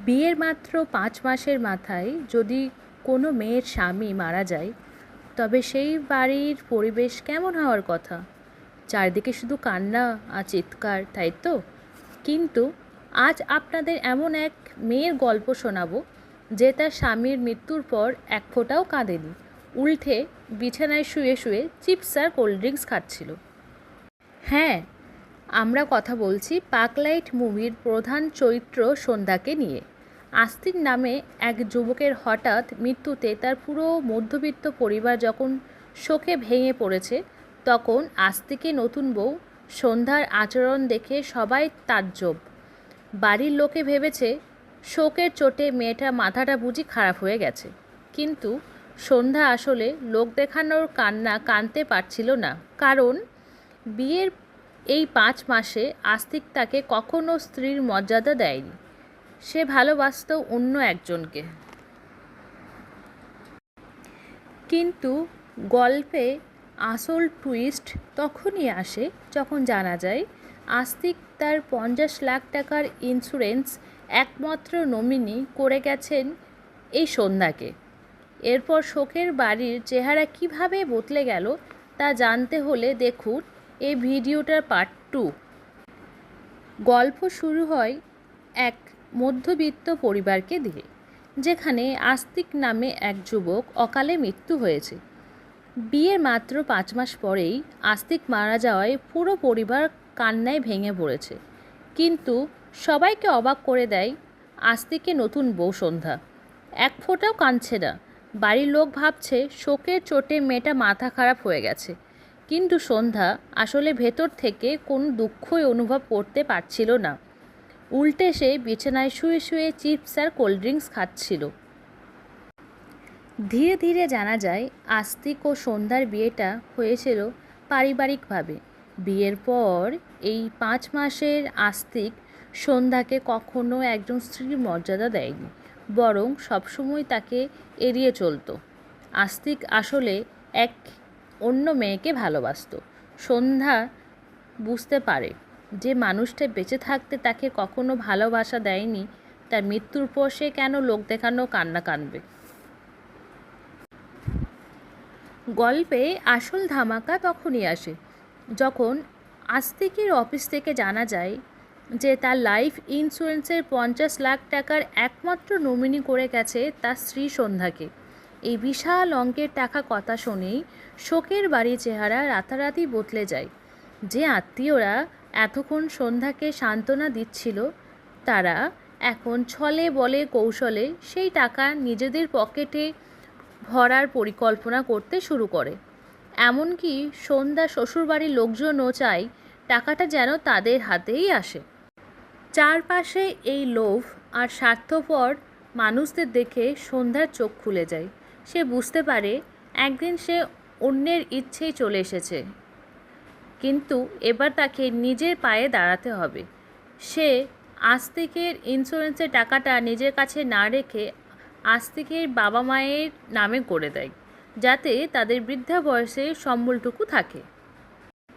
বিয়ের মাত্র ৫ মাসের মাথায় যদি কোনো মেয়ের স্বামী মারা যায়, তবে সেই বাড়ির পরিবেশ কেমন হওয়ার কথা? চারদিকে শুধু কান্না আর চিৎকার, তাই তো? কিন্তু আজ আপনাদের এমন এক মেয়ের গল্প শোনাবো, যে তার স্বামীর মৃত্যুর পর এক ফোঁটাও কাঁদেনি। উল্টে বিছানায় শুয়ে শুয়ে চিপস আর কোল্ড ড্রিঙ্কস খাচ্ছিল। হ্যাঁ, আমরা কথা বলছি পাকলাইট মুভির প্রধান চরিত্র সন্ধ্যাকে নিয়ে। আস্তিক নামে এক যুবকের হঠাৎ মৃত্যুতে তার পুরো মধ্যবিত্ত পরিবার যখন শোকে ভেঙে পড়েছে, তখন আস্তিকের নতুন বউ সন্ধ্যার আচরণ দেখে সবাই তাজ্জব। বাড়ির লোকে ভেবেছে শোকের চোটে মেয়েটার মাথাটা বুঝি খারাপ হয়ে গেছে। কিন্তু সন্ধ্যা আসলে লোক দেখানোর কান্না কাঁদতে পারছিল না, কারণ বিয়ের এই ৫ মাসে আস্তিক তাকে কখনো স্ত্রীর মর্যাদা দেয়নি। সে ভালোবাসত অন্য একজনকে। কিন্তু গল্পে আসল টুইস্ট তখনই আসে যখন জানা যায় আস্তিক তার ৫০ লাখ টাকার ইন্স্যুরেন্স একমাত্র নমিনি করে গেছেন এই সন্ধ্যাকে। এরপর শোকের বাড়ির চেহারা কিভাবে বদলে গেল তা জানতে হলে দেখুন এই ভিডিওটার পার্ট 2। গল্প শুরু হয় এক মধ্যবিত্ত পরিবারকে দিয়ে, যেখানে আস্তিক নামে এক যুবক অকালে মৃত্যু হয়েছে। বিয়ের মাত্র ৫ মাস পরেই আস্তিক মারা যাওয়ায় পুরো পরিবার কান্নায় ভেঙে পড়েছে। কিন্তু সবাইকে অবাক করে দেয় আস্তিকের নতুন বউ সন্ধ্যা। এক ফোঁটাও কাঁদছে না। বাড়ির লোক ভাবছে শোকের চোটে মেয়েটা মাথা খারাপ হয়ে গেছে, কিন্তু সন্ধ্যা আসলে ভেতর থেকে কোনো দুঃখই অনুভব করতে পারছিল না। উল্টে সে বিছানায় শুয়ে শুয়ে চিপস আর কোল্ড ড্রিঙ্কস খাচ্ছিল। ধীরে ধীরে জানা যায় আস্তিক ও সন্ধ্যার বিয়েটা হয়েছিল পারিবারিকভাবে। বিয়ের পর এই ৫ মাসের আস্তিক সন্ধ্যাকে কখনো একজন স্ত্রীর মর্যাদা দেয়নি, বরং সবসময় তাকে এড়িয়ে চলত। আস্তিক আসলে এক অন্য মেয়েকে ভালোবাসত। সন্ধ্যা বুঝতে পারে যে মানুষটা বেঁচে থাকতে তাকে কখনো ভালোবাসা দেয়নি, তার মৃত্যুর পর সে কেন লোক দেখানো কান্না কাঁদবে। গল্পে আসল ধামাকা তখনই আসে যখন আস্তিকের অফিস থেকে জানা যায় যে তার লাইফ ইন্স্যুরেন্সের ৫০ লাখ টাকার একমাত্র নমিনি করে গেছে তার স্ত্রী সন্ধ্যাকে। এই বিশাল অঙ্কের টাকা কথা শুনেই শোকের বাড়ির চেহারা রাতারাতি বদলে যায়। যে আত্মীয়রা এতক্ষণ সন্ধ্যাকে সান্ত্বনা দিচ্ছিল, তারা এখন ছলে বলে কৌশলে সেই টাকা নিজেদের পকেটে ভরার পরিকল্পনা করতে শুরু করে। এমনকি সন্ধ্যা শ্বশুরবাড়ির লোকজনও চায় টাকাটা যেন তাদের হাতেই আসে। চারপাশে এই লোভ আর স্বার্থপর মানুষদের দেখে সন্ধ্যার চোখ খুলে যায়। সে বুঝতে পারে একদিন সে অন্যের ইচ্ছেই চলে এসেছে, কিন্তু এবার তাকে নিজের পায়ে দাঁড়াতে হবে। সে আস্তিকের ইন্স্যুরেন্সের টাকাটা নিজের কাছে না রেখে আস্তিকের বাবা মায়ের নামে করে দেয়, যাতে তাদের বৃদ্ধা বয়সে সম্বলটুকু থাকে।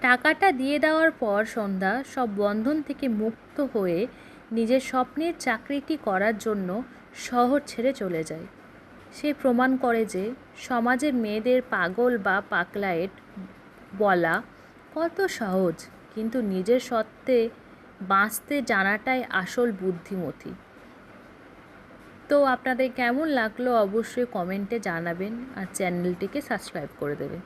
টাকাটা দিয়ে দেওয়ার পর সন্ধ্যা সব বন্ধন থেকে মুক্ত হয়ে নিজের স্বপ্নের চাকরিটি করার জন্য শহর ছেড়ে চলে যায়। সে প্রমাণ করে যে সমাজের মেয়েদের পাগল বা পাকলাইট বলা কত সহজ, কিন্তু নিজের সত্ত্বে বাঁচতে জানাটাই আসল বুদ্ধিমতী। তো আপনাদের কেমন লাগলো অবশ্যই কমেন্টে জানাবেন, আর চ্যানেলটিকে সাবস্ক্রাইব করে দেবেন।